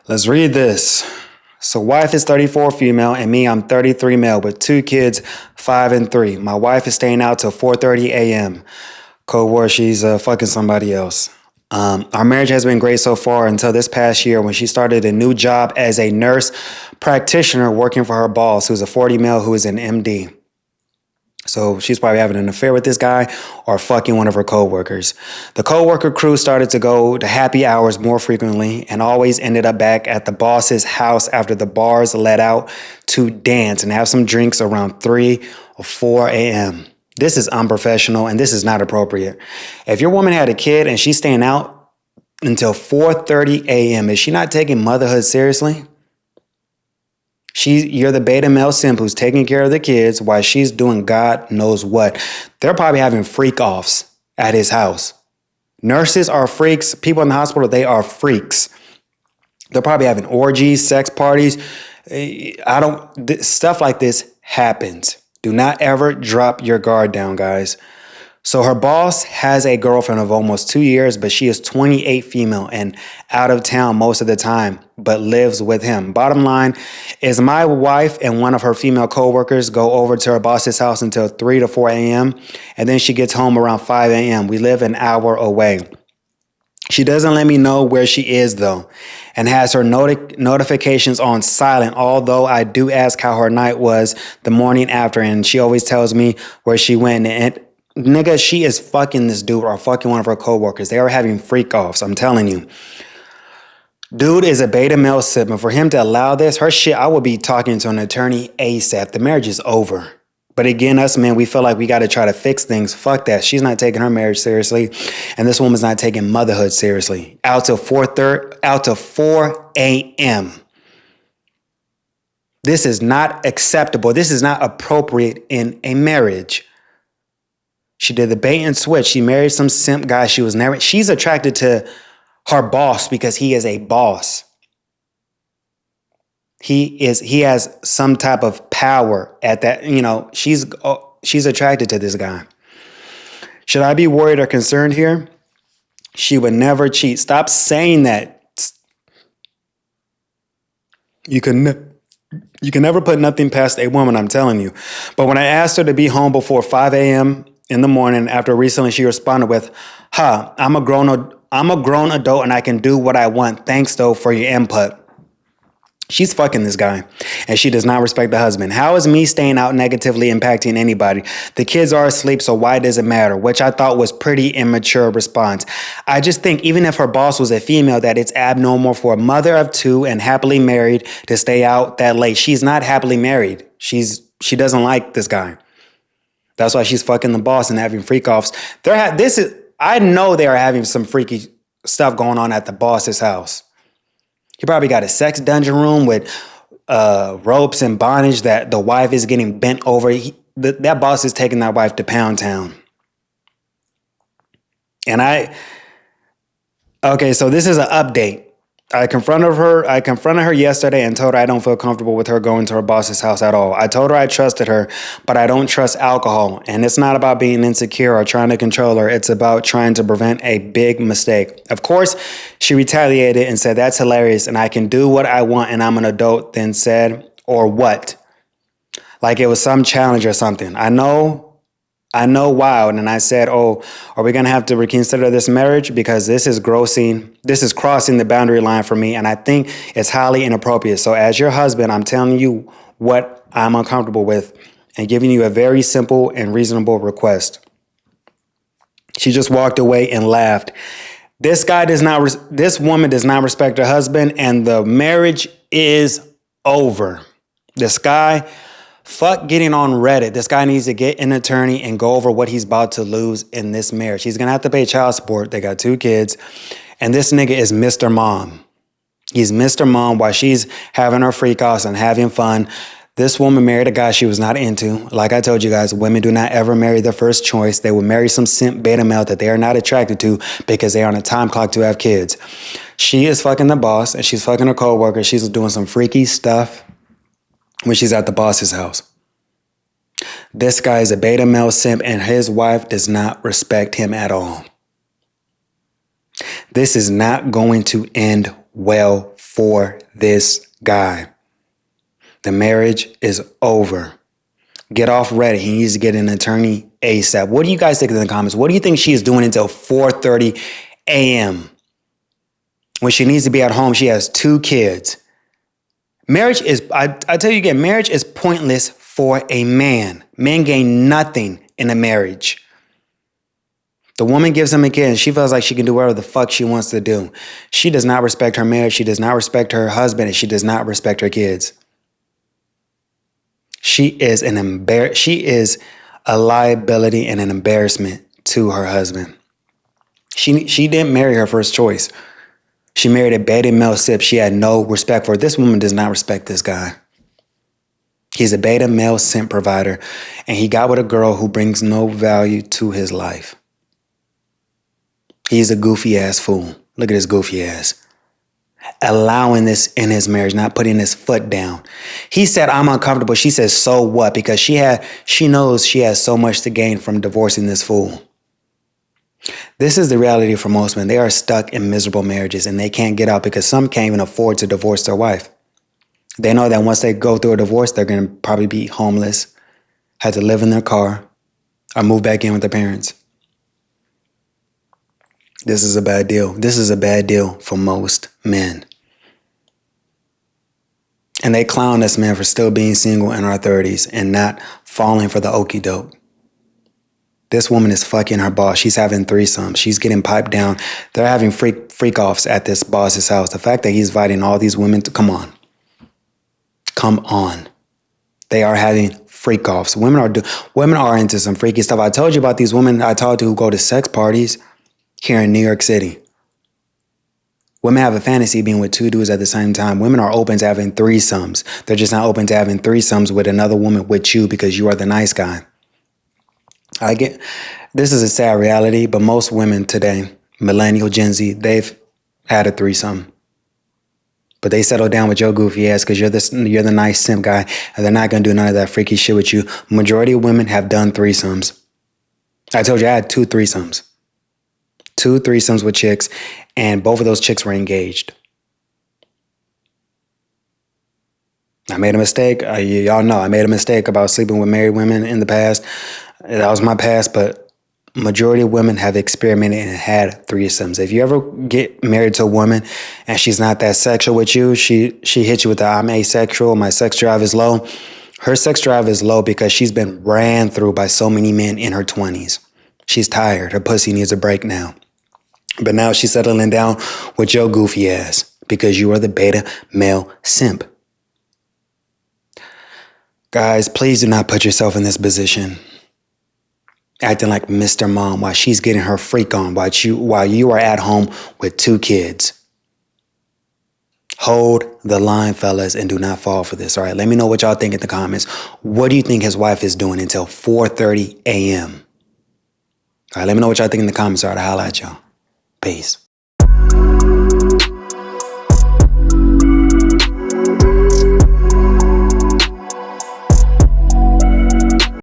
Let's read this. So wife is 34 female and me, I'm 33 male with 2 kids, 5 and 3. My wife is staying out till 4:30 a.m. Cold War, she's fucking somebody else. Our marriage has been great so far until this past year when she started a new job as a nurse practitioner working for her boss, who's a 40 male who is an MD. So she's probably having an affair with this guy or fucking one of her coworkers. The coworker crew started to go to happy hours more frequently and always ended up back at the boss's house after the bars let out to dance and have some drinks around 3 or 4 a.m. This is unprofessional and this is not appropriate. If your woman had a kid and she's staying out until 4:30 a.m., is she not taking motherhood seriously? You're the beta male simp who's taking care of the kids while she's doing God knows what. They're probably having freak offs at his house. Nurses are freaks. People in the hospital, they are freaks. They're probably having orgies, sex parties. Stuff like this happens. Do not ever drop your guard down, guys. So her boss has a girlfriend of almost 2 years, but she is 28 female and out of town most of the time, but lives with him. Bottom line is my wife and one of her female coworkers go over to her boss's house until 3 to 4 a.m. and then she gets home around 5 a.m. We live an hour away. She doesn't let me know where she is though and has her notifications on silent, although I do ask how her night was the morning after and she always tells me where she went. And nigga, she is fucking this dude or fucking one of her coworkers. They are having freak offs. I'm telling you. Dude is a beta male simp. And for him to allow this, her shit, I would be talking to an attorney ASAP. The marriage is over. But again, us men, we feel like we got to try to fix things. Fuck that. She's not taking her marriage seriously. And this woman's not taking motherhood seriously. Out till 4 a.m. This is not acceptable. This is not appropriate in a marriage. She did the bait and switch. She married some simp guy. She's attracted to her boss because he is a boss. He has some type of power at that, she's attracted to this guy. Should I be worried or concerned here? She would never cheat. Stop saying that. You can never put nothing past a woman, I'm telling you. But when I asked her to be home before 5 a.m. in the morning after recently, she responded with, I'm a grown adult and I can do what I want. Thanks though for your input. She's fucking this guy and she does not respect the husband. How is me staying out negatively impacting anybody? The kids are asleep, so why does it matter? Which I thought was pretty immature response. I just think even if her boss was a female, that it's abnormal for a mother of 2 and happily married to stay out that late. She's not happily married. She doesn't like this guy. That's why she's fucking the boss and having freak offs. I know they are having some freaky stuff going on at the boss's house. He probably got a sex dungeon room with ropes and bondage that the wife is getting bent over. That boss is taking that wife to Pound Town. So this is an update. I confronted her yesterday and told her I don't feel comfortable with her going to her boss's house at all. I told her I trusted her, but I don't trust alcohol. And it's not about being insecure or trying to control her. It's about trying to prevent a big mistake. Of course, she retaliated and said, that's hilarious and I can do what I want and I'm an adult, then said, or what? Like it was some challenge or something. I know wild. And I said, are we going to have to reconsider this marriage? Because this is crossing the boundary line for me. And I think it's highly inappropriate. So as your husband, I'm telling you what I'm uncomfortable with and giving you a very simple and reasonable request. She just walked away and laughed. This woman does not respect her husband and the marriage is over. This guy, fuck getting on Reddit. This guy needs to get an attorney and go over what he's about to lose in this marriage. He's going to have to pay child support. They got 2 kids. And this nigga is Mr. Mom. He's Mr. Mom while she's having her freak offs and having fun. This woman married a guy she was not into. Like I told you guys, women do not ever marry their first choice. They will marry some simp beta male that they are not attracted to because they are on a time clock to have kids. She is fucking the boss and she's fucking her coworker. She's doing some freaky stuff when she's at the boss's house. This guy is a beta male simp and his wife does not respect him at all. This is not going to end well for this guy. The marriage is over. Get off Reddit. He needs to get an attorney ASAP. What do you guys think in the comments? What do you think she is doing until 4:30 a.m.? When she needs to be at home, she has 2 kids. Marriage is, I tell you again, marriage is pointless for a man. Men gain nothing in a marriage. The woman gives him a kid and she feels like she can do whatever the fuck she wants to do. She does not respect her marriage. She does not respect her husband, and she does not respect her kids. She is a liability and an embarrassment to her husband. She didn't marry her first choice. She married a beta male simp she had no respect for. This woman does not respect this guy. He's a beta male simp provider, and he got with a girl who brings no value to his life. He's a goofy ass fool. Look at his goofy ass. Allowing this in his marriage, not putting his foot down. He said, I'm uncomfortable. She says, so what? Because she knows she has so much to gain from divorcing this fool. This is the reality for most men. They are stuck in miserable marriages and they can't get out because some can't even afford to divorce their wife. They know that once they go through a divorce, they're going to probably be homeless, have to live in their car, or move back in with their parents. This is a bad deal. This is a bad deal for most men. And they clown us men for still being single in our 30s and not falling for the okie doke. This woman is fucking her boss. She's having threesomes. She's getting piped down. They're having freak offs at this boss's house. The fact that he's inviting all these women to come on. They are having freak offs. Women are into some freaky stuff. I told you about these women I talked to who go to sex parties here in New York City. Women have a fantasy being with 2 dudes at the same time. Women are open to having threesomes. They're just not open to having threesomes with another woman with you because you are the nice guy. This is a sad reality, but most women today, millennial, Gen Z, they've had a threesome. But they settle down with your goofy ass because you're the nice simp guy, and they're not going to do none of that freaky shit with you. Majority of women have done threesomes. I told you I had 2 threesomes. 2 threesomes with chicks, and both of those chicks were engaged. I made a mistake. Y'all know I made a mistake about sleeping with married women in the past. That was my past, but majority of women have experimented and had threesomes. If you ever get married to a woman and she's not that sexual with you, she hits you with the I'm asexual, my sex drive is low. Her sex drive is low because she's been ran through by so many men in her 20s. She's tired. Her pussy needs a break now. But now she's settling down with your goofy ass because you are the beta male simp. Guys, please do not put yourself in this position. Acting like Mr. Mom while she's getting her freak on while you are at home with 2 kids. Hold the line, fellas, and do not fall for this. All right, let me know what y'all think in the comments. What do you think his wife is doing until 4:30 a.m.? All right, let me know what y'all think in the comments. All right, I'll holla at y'all. Peace.